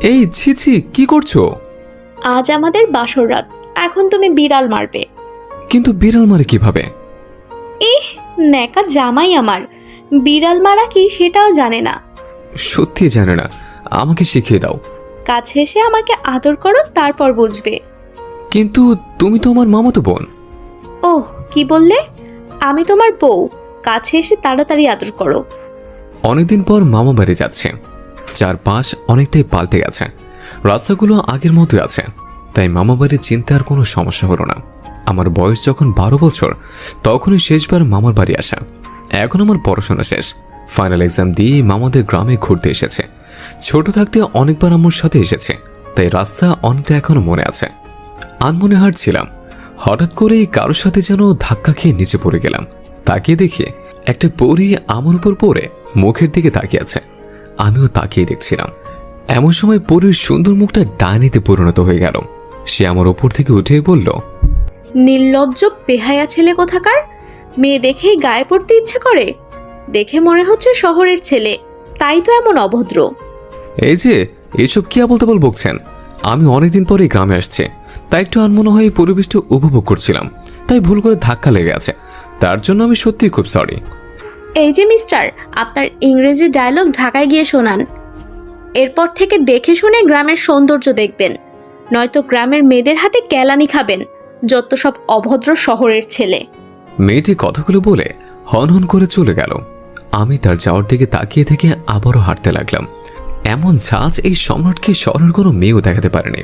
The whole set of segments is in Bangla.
এই ছি ছি, কি করছো? আজ আমাদের বাসর রাত, এখন তুমি বিড়াল মারবে? কিন্তু বিড়াল মারে কিভাবে? ইহ, নেকা জামাই আমার, বিড়াল মারা কি সেটাও জানে না। সত্যি জানে না, আমাকে শিখিয়ে দাও। কাছে এসে আমাকে আদর করো, তারপর বুঝবে। কিন্তু তুমি তো আমার মামাতো বোন। ওহ, কি বললে? আমি তোমার বউ, কাছে এসে তাড়াতাড়ি আদর করো। অনেকদিন পর মামা বাড়ি যাচ্ছে। চারপাশ অনেকটাই পাল্টে গেছে, রাস্তাগুলো আগের মতোই আছে, তাই মামা বাড়ির চিন্তা আর কোনো সমস্যা হলো না। আমার বয়স যখন 12 বছর, তখনই শেষবার মামার বাড়ি আসা। এখন আমার পড়াশোনা শেষ, ফাইনাল এক্সাম দিয়ে মামাদের গ্রামে ঘুরতে এসেছে। ছোট থাকতে অনেকবার আমার সাথে এসেছে, তাই রাস্তা অনেকটা এখনো মনে আছে। আনমনে হাঁটছিলাম, হঠাৎ করেই কারোর সাথে যেন ধাক্কা খেয়ে নিচে পড়ে গেলাম। তাকিয়ে দেখি একটা পরী আমার উপর পড়ে মুখের দিকে তাকিয়ে আছে। আমিও তাকিয়ে দেখছিলাম। এমন সময় পরীর সুন্দর মুখটা ডাইনিতে পরিণত হয়ে গেল। সে আমার ওপর থেকে উঠে বলল, নির্লজ্জ বেহায়া ছেলে কোথাকার, মেয়ে দেখেই গায়ে পড়তে ইচ্ছে করে। দেখে মনে হচ্ছে শহরের ছেলে, তাই তো এমন অভদ্র। এই যে এসব কি আবল তাবল বকছেন? আমি অনেকদিন পরে গ্রামে আসছে, তাই একটু আনমনে হয়ে পরিবেশটা উপভোগ করছিলাম, তাই ভুল করে ধাক্কা লেগে আছে। তার জন্য আমি সত্যিই খুব সরি। এই যে মিস্টার, আপনার ইংরেজি ডায়লগ ঢাকায় গিয়ে শোনান। এরপর থেকে দেখে শুনে গ্রামের সৌন্দর্য দেখবেন, নয়তো গ্রামের মেয়েদের হাতে কেলানি খাবেন। যত সব অভদ্র শহরের ছেলে। মেয়েটি কথাগুলো বলে হন হন করে চলে গেল। আমি তার যাওয়ার দিকে তাকিয়ে থেকে আবারও হাঁটতে লাগলাম। এমন ঝাঁজ এই সম্রাটকে শহরের কোনো মেয়েও দেখাতে পারেনি।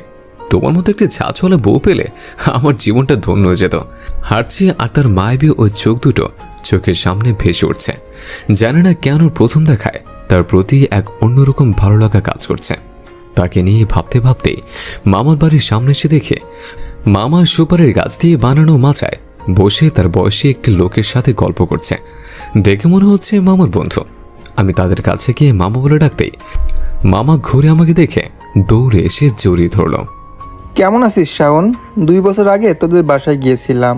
তোমার মতো একটি ঝাঁচওয়ালা বউ পেলে আমার জীবনটা ধন্য হয়ে যেত। হাঁটছে আর তার মায়াবী ওই চোখ দুটো চোখের সামনে ভেসে উঠছে। জানে না কেন প্রথম দেখায় তার প্রতি এক অন্যরকম ভালো লাগা কাজ করছে। তাকে নিয়ে ভাবতে ভাবতেই মামার বাড়ির সামনে এসে দেখে মামা সুপারির গাছ দিয়ে বানানো মাচায় বসে তার বয়সী একটি লোকের সাথে গল্প করছে। দেখে মনে হচ্ছে মামার বন্ধু। আমি তাদের কাছে গিয়ে মামা বলে ডাকতেই মামা ঘুরে আমাকে দেখে দৌড়ে এসে জড়িয়ে ধরল। কেমন আছিস শাওন? 2 বছর আগে তোদের বাসায় গিয়েছিলাম,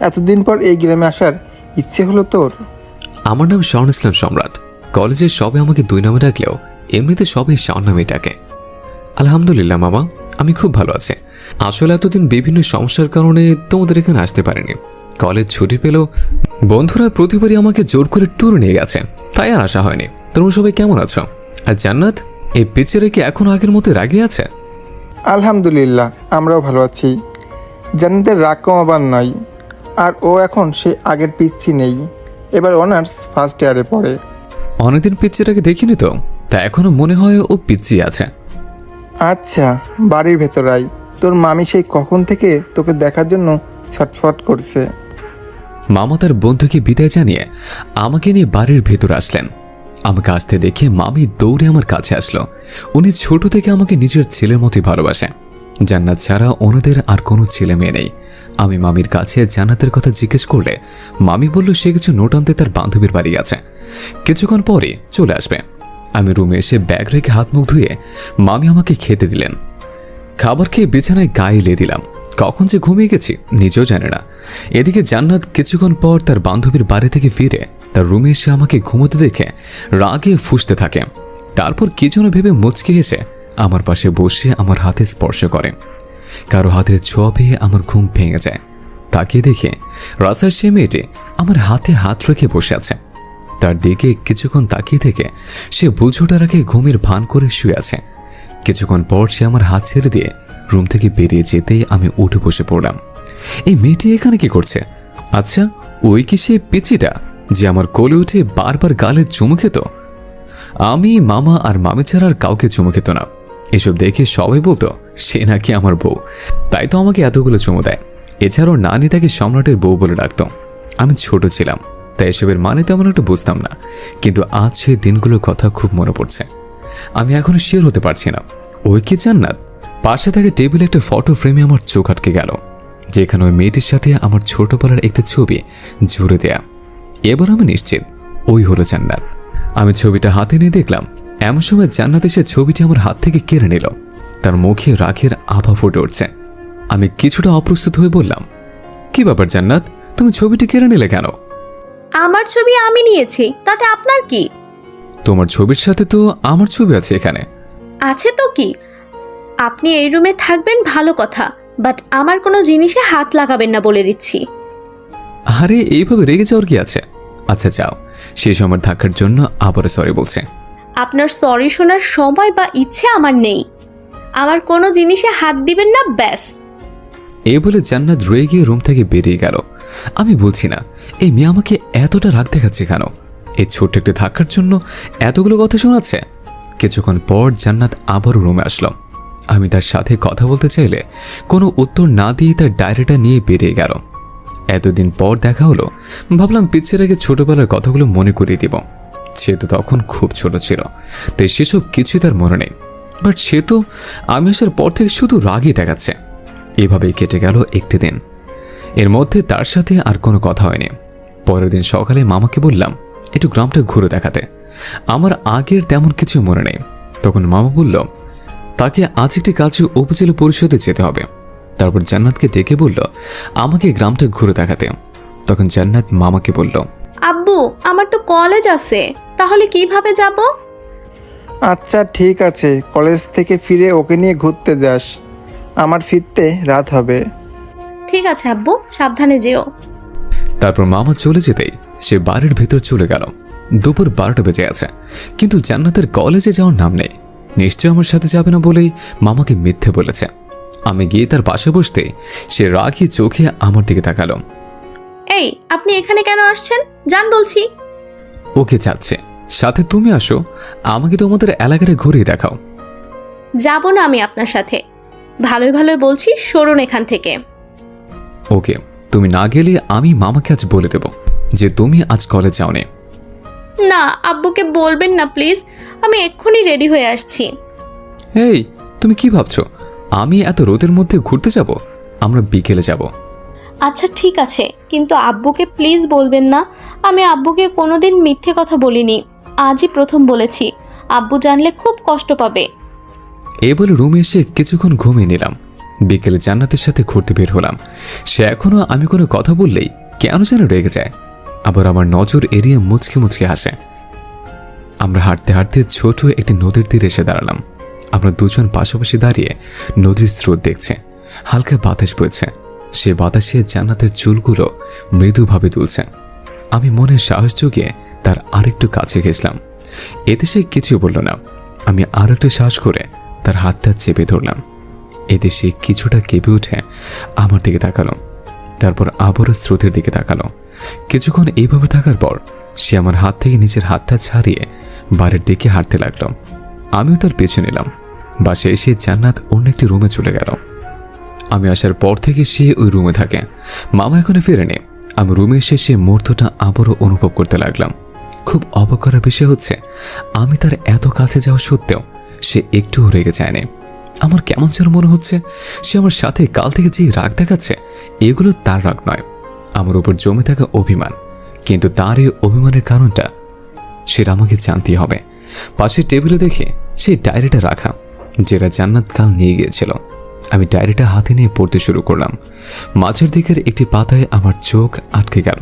এতদিন পর এই গ্রামে আসার ইচ্ছে হলো তোর? আমার নাম শাওন ইসলাম সম্রাট। কলেজে সবে আমাকে 2 নামে ডাকলেও এমনিতে সবাই শাওন নামে ডাকে। আলহামদুলিল্লাহ মামা, আমি খুব ভালো আছি। আসলে এতদিন বিভিন্ন সমস্যার কারণে তোমাদের এখানে আসতে পারিনি। কলেজ ছুটি পেলেও বন্ধুরা প্রতিবারই আমাকে জোর করে ট্যুর নিয়ে গেছে, তাই আর আসা হয়নি। তোমরা সবাই কেমন আছো? আর জান্নাত, এই পিকচারে কি এখন আগের মতো রাগি আছে? আলহামদুলিল্লাহ, আমরাও ভালো আছি। জান্নাতের রাগ কমাবার নয়, আর ও এখন সে আগের পিচ্ছি নেই, এবার অনার্স ফার্স্ট ইয়ারে পড়ে। অনেকদিন পিকচারটাকে দেখিনি তো, তা এখনো মনে হয় ও পিচ্ছি আছে। আচ্ছা, বাড়ির ভেতর আয়, তোর মামি সেই কখন থেকে তোকে দেখার জন্য ছটফট করছে। মামা তার বন্ধুকে বিদায় জানিয়ে আমাকে নিয়ে বাড়ির ভেতর আসলেন। আমাকে আসতে দেখে মামি দৌড়ে আমার কাছে আসলো। উনি ছোট থেকে আমাকে নিজের ছেলের মতোই ভালোবাসে। জান্নাত ছাড়া ওনাদের আর কোনো ছেলে মেয়ে নেই। আমি মামির কাছে জান্নাতের কথা জিজ্ঞেস করলে মামি বলল সে কিছু নোট আনতে তার বান্ধবীর বাড়ি আছে, কিছুক্ষণ পরে চলে আসবে। আমি রুমে এসে ব্যাগ রেখে হাত মুখ ধুয়ে মামি আমাকে খেতে দিলেন। খাবার খেয়ে বিছানায় গায়ে লে দিলাম। কখন যে ঘুমিয়ে গেছি নিজেও জানে না। এদিকে জান্নাত কিছুক্ষণ পর তার বান্ধবীর বাড়ি থেকে ফিরে তার রুমে এসে আমাকে ঘুমোতে দেখে রাগে ফুঁসতে থাকে। তারপর কি যেন ভেবে মুচকে এসে আমার পাশে বসে আমার হাতে স্পর্শ করে। কারো হাতের ছোঁয়া পেয়ে আমার ঘুম ভেঙে যায়। তাকিয়ে দেখে রাস্তার সে মেয়েটি আমার হাতে হাত রেখে বসে আছে। তার দিকে কিছুক্ষণ তাকিয়ে থেকে সে বুঝোটা রাখে ঘুমের ভান করে শুয়ে আছে। কিছুক্ষণ পর সে আমার হাত ছেড়ে দিয়ে রুম থেকে বেরিয়ে যেতেই আমি উঠে বসে পড়লাম। এই মেয়েটি এখানে কি করছে? আচ্ছা, ওই কি সে পিচিটা যে আমার কোলে উঠে বারবার গালে চুমু খেত? আমি, মামা আর মামি ছাড়া আর কাউকে চুমু খেত না। এসব দেখে সবাই বলতো সে নাকি আমার বউ, তাই তো আমাকে এতগুলো চুমু দেয়। এছাড়াও নানি তাকে সম্রাটের বউ বলে ডাকত। আমি ছোট ছিলাম, তাই এসবের মানে তেমন একটা বুঝতাম না, কিন্তু আজ সেই দিনগুলোর কথা খুব মনে পড়ছে। আমি এখনো শিওর হতে পারছি না ওই কি জান্নাত। পাশে থাকে টেবিলে একটা ফটো ফ্রেমে আমার চোখ আটকে গেল, যেখানে ওই মেয়েটির সাথে আমার ছোটবেলার একটা ছবি জুড়ে দেয়া। এবার আমি নিশ্চিত ওই হলো জান্নাত। আমি ছবিটা হাতে নিয়ে দেখলাম, এমন সময় জান্নাত এসে ছবিটি আমার হাত থেকে কেড়ে নিল। তার মুখে রাগের আভা ফুটে উঠছে। আমি কিছুটা অপ্রস্তুত হয়ে বললাম, কি ব্যাপার জান্নাত, তুমি ছবিটি কেড়ে নিলে কেন? আমার ছবি আমি নিয়েছি, তাতে আপনার কি? তোমার ছবির সাথে তো আমার ছবি আছে এখানে। আছে তো কি, আপনি এই রুমে থাকবেন ভালো কথা, বাট আমার কোনো জিনিসে হাত লাগাবেন না বলে দিচ্ছি। আরে এইভাবে রেগে যাওয়ার কি আছে? আচ্ছা যাও, সেই সময় থাকার জন্য আবারও সরি বলছে। আপনার সরি শোনার সময় বা ইচ্ছে আমার নেই। আমার কোনো জিনিসে হাত দিবেন না, ব্যাস। এই বলে জান্নাত রয়ে গিয়ে রুম থেকে বেরিয়ে গেল। আমি বলছি না এই মেয়ে আমাকে এতটা রাগ দেখাচ্ছে কেন? এই ছোট্ট একটি ধাক্কার জন্য এতগুলো কথা শোনাচ্ছে। কিছুক্ষণ পর জান্নাত আবারও রুমে আসলো। আমি তার সাথে কথা বলতে চাইলে কোনো উত্তর না দিয়ে তার ডায়েরিটা নিয়ে বেরিয়ে গেল। এতদিন পর দেখা হলো, ভাবলাম পিচ্ছের আগে ছোটবেলার কথাগুলো মনে করিয়ে দিব। সে তো তখন খুব ছোট ছিল, তাই সেসব কিছুই তার মনে নেই। বাট সে তো আমি আসার পর থেকে শুধু রাগই দেখাচ্ছে। এভাবেই কেটে গেল একটি দিন। এর মধ্যে তার সাথে আর কোনো কথা হয়নি। পরের দিন সকালে মামাকে বললাম একটু গ্রামটা ঘুরে দেখাতে। আমার আগের তেমন কিছু মনে নেই। তখন মামা বলল তাকে আজ একটি কাজে উপজেলা পরিষদে যেতে হবে। তারপর জান্নাতকে ডেকে বলল আমাকে গ্রামটা ঘুরে দেখাতে। তখন জান্নাত মামাকে বলল, আব্বু, আমার তো কলেজ আছে, তাহলে কিভাবে যাব? আচ্ছা ঠিক আছে, কলেজ থেকে ফিরে ওকে নিয়ে ঘুরতে যাস, আমার ফিরতে রাত হবে। ঠিক আছে আব্বু, সাবধানে যেও। তারপর মামা চলে যেতেই সে বাড়ির ভেতর চলে গেল। দুপুর 12টা বেজে আছে, কিন্তু জান্নাতের কলেজে যাওয়ার নাম নেই। নিশ্চয় আমার সাথে যাবে না বলেই মামাকে মিথ্যে বলেছে। আমি গিয়ে তার পাশে বসতে সে রাগি চোখে আমার দিকে তাকালো। এই, আপনি এখানে কেন আসছেন? যান বলছি। ওকে যাচ্ছে, সাথে তুমি আসো, আমাকে তোমাদের এলাকাটা ঘুরিয়ে দেখাও। যাব না আমি আপনার সাথে। ভালোই ভালোই বলছি, সরুন এখান থেকে। ওকে, তুমি না গেলে আমি মামাকে আজ বলে দেব যে তুমি আজ কলেজ যাওনি। না, আব্বুকে বলবেন না প্লিজ, আমি এক্ষুনি রেডি হয়ে আসছি। এই, তুমি কি ভাবছো আমি এত রোদের মধ্যে ঘুরতে যাব? আমরা বিকেলে যাব। আচ্ছা ঠিক আছে, কিন্তু আব্বুকে প্লিজ বলবেন না। আমি আব্বুকে কোনোদিন মিথ্যে কথা বলিনি, আজই প্রথম বলেছি। আব্বু জানলে খুব কষ্ট পাবে। এই বলে রুমে এসে কিছুক্ষণ ঘুমিয়ে নিলাম। বিকেলে জান্নাতের সাথে ঘুরতে বের হলাম। সে এখনো আমি কোনো কথা বললেই কেন যেন রেগে যায়, আবার আমার নজর এড়িয়ে মুচকে মুচকে হাসে। আমরা হাঁটতে হাঁটতে ছোট একটি নদীর তীরে এসে দাঁড়ালাম। আমরা দুজন পাশাপাশি দাঁড়িয়ে নদীর স্রোত দেখছে। হালকা বাতাস বইছে, সে বাতাসে জান্নাতের চুলগুলো মৃদুভাবে দুলছে। আমি মনের সাহস জুগিয়ে তার আরেকটু কাছে গেছিলাম। এতে সে কিছু বলল না। আমি আর একটু সাহস করে তার হাতটা চেপে ধরলাম। এতে সে কিছুটা কেঁপে উঠে আমার দিকে তাকালো, তারপর আবারও স্রোতের দিকে তাকালো। কিছুক্ষণ এইভাবে থাকার পর সে আমার হাত থেকে নিজের হাতটা ছাড়িয়ে বাড়ির দিকে হাঁটতে লাগলো। আমিও তার পেছনে নিলাম। বাসে এসে জান্নাত অন্য একটি রুমে চলে গেল। আমি আসার পর থেকে সে ওই রুমে থাকে। মামা এখনো ফেরেনি। আমি রুমে এসে সে মুহূর্তটা আবারও অনুভব করতে লাগলাম। খুব অবাক করার বিষয় হচ্ছে আমি তার এত কাছে যাওয়া সত্ত্বেও সে একটুও রেগে যায়নি। আমার কেমন যেন মনে হচ্ছে সে আমার সাথে কাল থেকে যে রাগ দেখাচ্ছে এগুলো তার রাগ নয়, আমার উপর জমে থাকা অভিমান। কিন্তু তার এই অভিমানের কারণটা সেটা আমাকে জানতেই হবে। পাশে টেবিলে দেখে সেই ডায়েরিটা রাখা, যেটা জান্নাত কাল নিয়ে গিয়েছিল। আমি ডায়েরিটা হাতে নিয়ে পড়তে শুরু করলাম। মাঝের দিকের একটি পাতায় আমার চোখ আটকে গেল।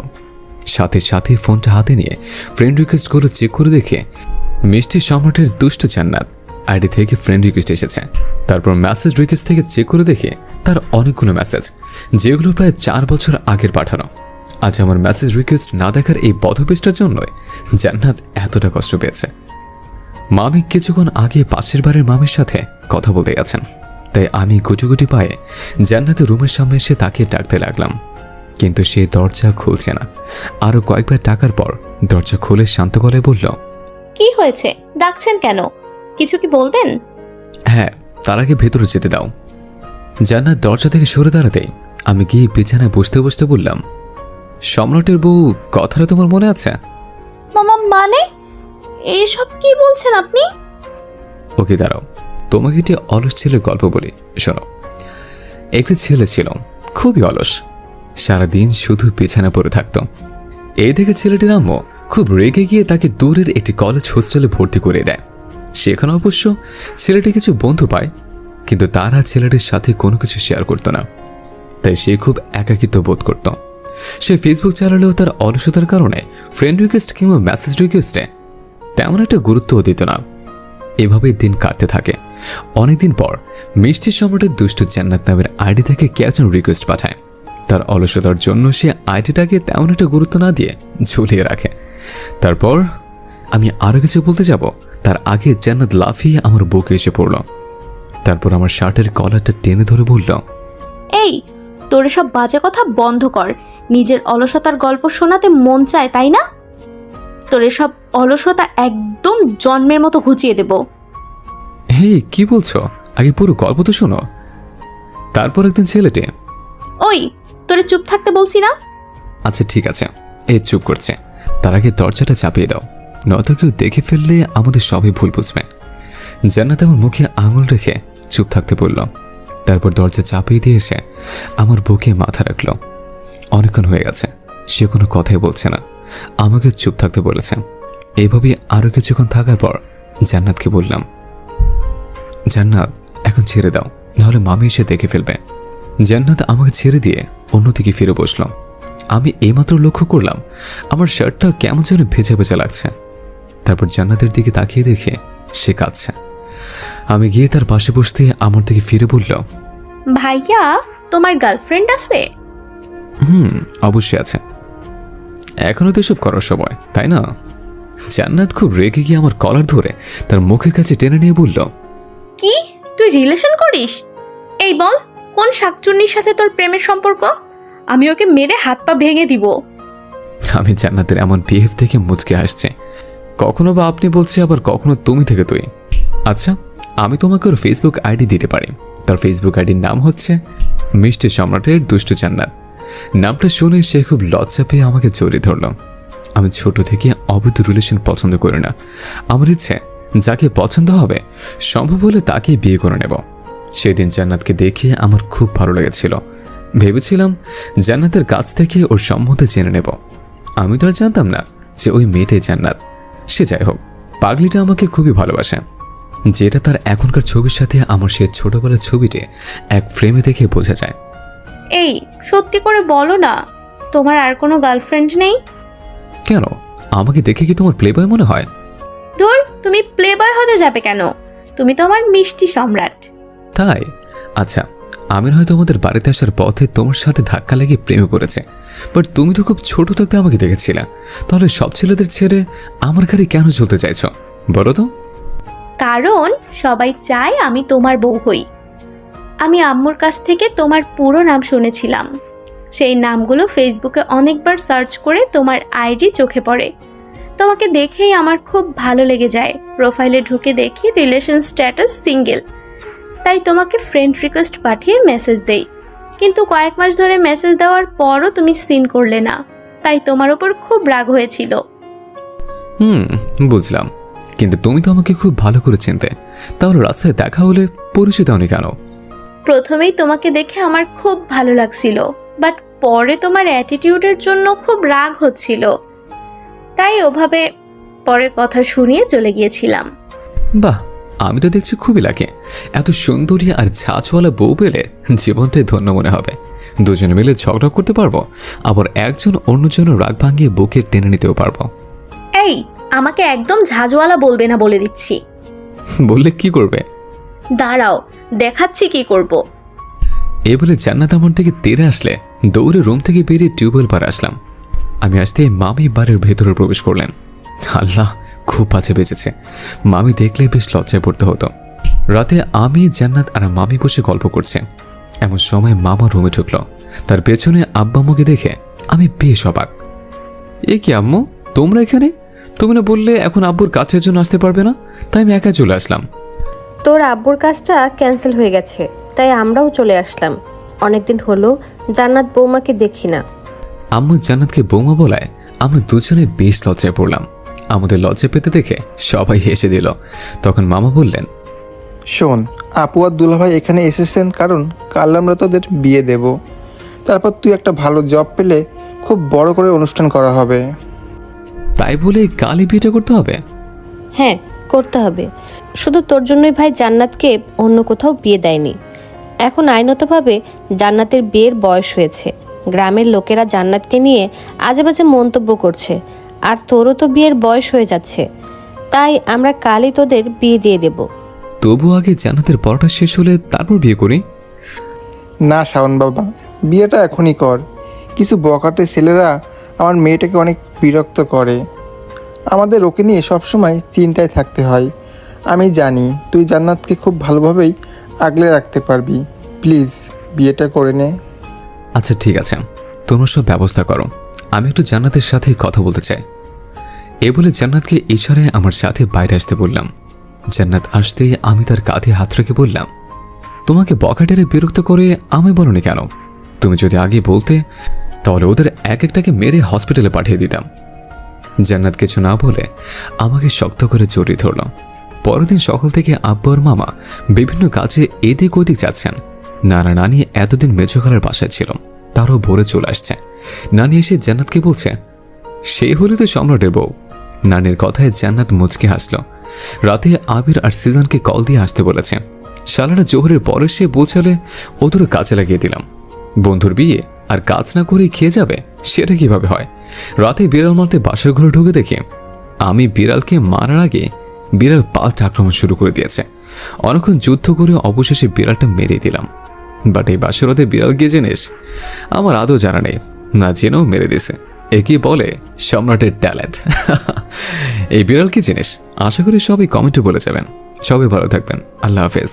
সাথে সাথে ফোনটা হাতে নিয়ে ফ্রেন্ড রিকোয়েস্টগুলো চেক করে দেখে মিষ্টি সম্রাটের দুষ্ট জান্নাত আইডি থেকে ফ্রেন্ড রিকোয়েস্ট এসেছে। তারপর মেসেজ রিকোয়েস্ট থেকে চেক করে দেখে তার অনেকগুলো মেসেজ, যেগুলো প্রায় 4 বছর আগের পাঠানো। আজ আমার মেসেজ রিকোয়েস্ট না দেখার এই বধপেষ্টার জন্যই জান্নাত এতটা কষ্ট পেয়েছে। মামি কিছুক্ষণ আগে পাশের বাড়ির মামির সাথে কথা বলতে গেছেন, তাই আমি গুটি গুটি পায়ে জান্নাতের রুমের সামনে এসে তাকে ডাকতে লাগলাম, কিন্তু সে দরজা খুলছে না। আরও কয়েকবার ডাকার পর দরজা খুলে শান্ত গলায় বলল, কি হয়েছে, ডাকছেন কেন? কিছু কি বলবেন? হ্যাঁ, তার আগে ভেতরে যেতে দাও। জান্নাত দরজা থেকে সরে দাঁড়াতেই আমি গিয়ে বিছানায় বসতে বসতে বললাম, সম্রাটের বউ কথাটা তোমার মনে আছে? মামা, মানে এইসব কি বলছেন আপনি? ওকে দাঁড়াও, তোমাকে একটি অলস ছেলের গল্প বলি, শোনো। একটি ছেলে ছিল খুবই অলস, সারাদিন শুধু বিছানা পড়ে থাকতো। এই দেখে ছেলেটির আম্মু খুব রেগে গিয়ে তাকে দূরের একটি কলেজ হোস্টেলে ভর্তি করে দেয়। সেখানে অবশ্য ছেলেটি কিছু বন্ধু পায়, কিন্তু তারা ছেলেটির সাথে কোনো কিছু শেয়ার করতো না, তাই সে খুব একাকিত্ব বোধ করত। সে ফেসবুক চালালেও তার অলসতার কারণে ফ্রেন্ড রিকোয়েস্ট কিংবা মেসেজ রিকোয়েস্টে তেমন একটা গুরুত্বও দিত না। এভাবেই দিন কাটতে থাকে। অনেকদিন পর মিষ্টি সম্রাটের দুষ্ট জান্নাত নামের আইডি থেকে কে একজন রিকোয়েস্ট পাঠায়। তার অলসতার জন্য সে আইডিটাকে তেমন একটা গুরুত্ব না দিয়ে ঝুলিয়ে রাখে। তারপর আমি আরও কিছু বলতে যাব তার আগে জান্নাত লাফিয়ে আমার বুকে এসে পড়ল। তারপর আমার শার্টের কলারটা টেনে ধরে বলল, এই, তোর সব বাজে কথা বন্ধ কর। নিজের অলসতার গল্প শোনাতে মন চায়, তাই না? তোর সব অলসতা একদম জন্মের মতো ঘুচিয়ে দেব। হে কি বলছো? আগে পুরো গল্প তো শোনো। তারপর একদিন ছেলেটি, ওই, তোরে চুপ থাকতে বলছি না? আচ্ছা ঠিক আছে, এই চুপ করছে। তার আগে দরজাটা চাপিয়ে দাও, নয়তো কেউ দেখে ফেললে আমাদের সবাই ভুল বুঝবে। জান্নাত আমার মুখে আঙুল রেখে চুপ থাকতে বলল। তারপর দরজা চাপিয়ে দিয়ে এসে আমার বুকে মাথা রাখলো। অনেকক্ষণ হয়ে গেছে, সে কোনো কথাই বলছে না, আমাকে চুপ থাকতে বলেছে। এইভাবে আরও কিছুক্ষণ থাকার পর জান্নাতকে বললাম, জান্নাত এখন ছেড়ে দাও, নাহলে মামি এসে দেখে ফেলবে। জান্নাত আমাকে ছেড়ে দিয়ে অন্যদিকে ফিরে বসল। আমি এইমাত্র লক্ষ্য করলাম আমার শার্টটা কেমন যেন ভেজা ভেজা লাগছে। তারপর জান্নাতের দিকে তাকিয়ে দেখে সে কাঁদছে। আমি গিয়ে তার পাশে বসতে আমার দিকে ফিরে বলল, ভাইয়া, তোমার গার্লফ্রেন্ড আছে? অবশ্যই আছে। এখনো তো এসব করার সময়, তাই না? জান্নাত খুব রেগে গিয়ে আমার কলার ধরে তার মুখের কাছে টেনে নিয়ে বলল, কি, তুই রিলেশন করিস? এই বল, কোন শাকচুন্নির সাথে তোর প্রেমের সম্পর্ক? আমি ওকে মেরে হাত পা ভেঙে দিব। আমি জান্নাতের এমন বিহেভ দেখে মুচকে হাসছে। কখনো বা আপনি বলছে, আবার কখনো তুমি থেকে তুই। আচ্ছা, আমি তোমাকে ওর ফেসবুক আইডি দিতে পারি। তার ফেসবুক আইডির নাম হচ্ছে মিষ্টি সম্রাটের দুষ্ট জান্নাত। নামটা শুনে সে খুব লজ্জা পেয়ে আমাকে জড়িয়ে ধরল। আমি ছোট থেকে অবৈধ রিলেশন পছন্দ করি না। আমার ইচ্ছে যাকে পছন্দ হবে সম্ভব হলে তাকেই বিয়ে করে নেব। সেদিন জান্নাতকে দেখে আমার খুব ভালো লেগেছিল। ভেবেছিলাম জান্নাতের কাছ থেকে ওর সম্বন্ধে জেনে নেব। আমি তো আর জানতাম না যে ওই মেয়েটাই জান্নাত। সে যাই হোক, পাগলিটা আমাকে খুবই ভালোবাসে, যেটা তার এখনকার ছবির সাথে আমার সে ছোটবেলার ছবিটি এক ফ্রেমে দেখে বোঝা যায়। এই, সত্যি করে বলো না, তোমার আর কোনো গার্লফ্রেন্ড নেই? কেন, আমাকে দেখে কি তোমার প্লে বয় মনে হয়? ধুর, তুমি প্লে বয় হতে যাবে কেন? তুমি তো আমার মিষ্টি সম্রাট। তাই? আচ্ছা, আমি হয়তো আমাদের বাড়িতে আসার পথে তোমার সাথে ধাক্কা লেগে প্রেমে পড়েছে, বাট তুমি তো খুব ছোট থাকতে আমাকে দেখেছিলে। তাহলে সব ছেলেদের ছেড়ে আমার গাড়ি কেন চলতে চাইছো বলো তো? কারণ সবাই চায় আমি তোমার বউ হই। আমি আম্মুর কাছ থেকে তোমার পুরো নাম শুনেছিলাম। সেই নামগুলো ফেসবুকে অনেকবার সার্চ করে তোমার আইডি চোখে পড়ে। তোমাকে দেখেই আমার খুব ভালো লেগে যায়। প্রোফাইলে ঢুকে দেখি রিলেশন স্ট্যাটাস সিঙ্গেল, তাই তোমাকে ফ্রেন্ড রিকোয়েস্ট পাঠিয়ে মেসেজ দেই। কিন্তু কয়েক মাস ধরে মেসেজ দেওয়ার পরও তুমি সিন করলে না, তাই তোমার ওপর খুব রাগ হয়েছিল। বুঝলাম, কিন্তু তুমি তো আমাকে খুব ভালো করে চিনতে, তাহলে রাস্তায় দেখা হলে পরিচয় দাওনি কেন? প্রথমেই তোমাকে দেখে আমার খুব ভালো লাগছিল, বাট পরে তোমার অ্যাটিটিউডের জন্য খুব রাগ হচ্ছিল, তাই ওভাবে পরে কথা শুনিয়ে চলে গিয়েছিলাম। বাহ, আমি তো দেখছি খুবই লাগে। এত সুন্দরী আর ঝাঁচওয়ালা বউ পেলে জীবনটাই ধন্য মনে হবে। দুজনে মিলে ঝগড়া করতে পারবো, আবার একজন অন্যজনের রাগ ভাঙিয়ে বুকে টেনে নিতেও পারবো। এই, আমাকে একদম ঝাঁঝওয়ালা বলবে না বলে দিচ্ছি। বললে কি করবে? দাঁড়াও, দেখাচ্ছি কি করব। এই বলে জান্নাত আমার দিকে তেড়ে আসলে দৌড়ে রুম থেকে বেরিয়ে টিউবওয়েল পারে আসলাম। আমি আসতে মামি বাড়ির ভেতরে প্রবেশ করলেন। আল্লাহ, খুব বাজে বেঁচেছে। মামি দেখলে বেশ লজ্জায় পড়তে হতো। রাতে আমি, জান্নাত আর মামি বসে গল্প করছে, এমন সময় মামা রুমে ঢুকলো। তার পেছনে আব্বা আম্মুকে দেখে আমি বেশ অবাক। এ কি আম্মু, তোমরা এখানে? তুমি না বললে এখন আব্বুর কাছের জন্য আসতে পারবে না, তাই আমি একা চলে আসলাম। তোর আব্বুর কাজটা ক্যান্সেল হয়ে গেছে, তাই আমরাও চলে আসলাম। অনেকদিন হলো জান্নাত বৌমাকে দেখি না। আম্মু জান্নাতকে বৌমা বলায় আমরা দুজনে বেশ লজ্জায় পড়লাম। আমাদের লজ্জা পেতে দেখে সবাই হেসে দিল। তখন মামা বললেন, শোন, আপু আর দুলাভাই এখানে এসেছেন কারণ কাল আমরা তোদের বিয়ে দেব। তারপর তুই একটা ভালো জব পেলে খুব বড় করে অনুষ্ঠান করা হবে। তাই বলে কালই বিয়েটা করতে হবে? হ্যাঁ, করতে হবে। শুধু তোর জন্যই ভাই জান্নাতকে অন্য কোথাও বিয়ে দেয়নি। এখন আইনতভাবে জান্নাতের বিয়ের বয়স হয়েছে। গ্রামের লোকেরা জান্নাতকে নিয়ে আজে বাজে মন্তব্য করছে, আর তোরও তো বিয়ের বয়স হয়ে যাচ্ছে, তাই আমরা কালই তোদের বিয়ে দিয়ে দেব। তবু আগে জান্নাতের পড়াটা শেষ হলে তারপর বিয়ে করি। না শাওন বাবা, বিয়েটা এখনই কর। কিছু বকাটে ছেলেরা আমার মেয়েটাকে অনেক বিরক্ত করে। আমাদের ওকে নিয়ে সবসময় চিন্তায় থাকতে হয়। আমি জানি তুই জান্নাতকে খুব ভালোভাবেই আগলে রাখতে পারবি। প্লিজ বিয়েটা করে নে। আচ্ছা ঠিক আছে, তোমরা সব ব্যবস্থা করো, আমি একটু জান্নাতের সাথে কথা বলতে চাই। এ বলে জান্নাতকে ইশারায় আমার সাথে বাইরে আসতে বললাম। জান্নাত আসতেই আমি তার কাঁধে হাত রেখে বললাম, তোমাকে বকাটেরে বিরক্ত করে আমি বলনি কেন? তুমি যদি আগে বলতে তাহলে ওদের এক একটাকে মেরে হসপিটালে পাঠিয়ে দিতাম। জান্নাত কিছু না বলে আমাকে শক্ত করে জড়িয়ে ধরল। পরের দিন সকাল থেকে আব্বু আর মামা বিভিন্ন কাজে এদিক ওদিক যাচ্ছেন। নানা নানি এতদিন মেজোখালার বাসায় ছিল, তারও ভোরে চলে আসছে। নানি এসে জান্নাতকে বলছে, সে হলে তো সম্রাটের বউ। নানির কথায় জান্নাত মুচকে হাসল। রাতে আবির আর সিজনকে কল দিয়ে আসতে বলেছে। শালারা জোহরের পরে সে পৌঁছালে ওদের কাজে লাগিয়ে দিলাম। বন্ধুর বিয়ে আর কাজ না করেই খেয়ে যাবে, সেটা কিভাবে হয়? রাতে বিড়াল মারতে বাসার ঘরে ঢুকে দেখে আমি বিড়ালকে মারার আগে বিড়াল পাল্টা আক্রমণ শুরু করে দিয়েছে। অনেকক্ষণ যুদ্ধ করে অবশেষে বিড়ালটা মেরে দিলাম। বাট এই বাসরাতে বিড়াল গিয়ে জিনিস আমার আদৌ জানা নেই, না জেনেও মেরে দিছে। একে বলে সম্রাটের ট্যালেন্ট। এই বিড়াল কি জিনিস? আশা করি সবাই কমেন্টে বলে যাবেন। সবাই ভালো থাকবেন। আল্লাহ হাফেজ।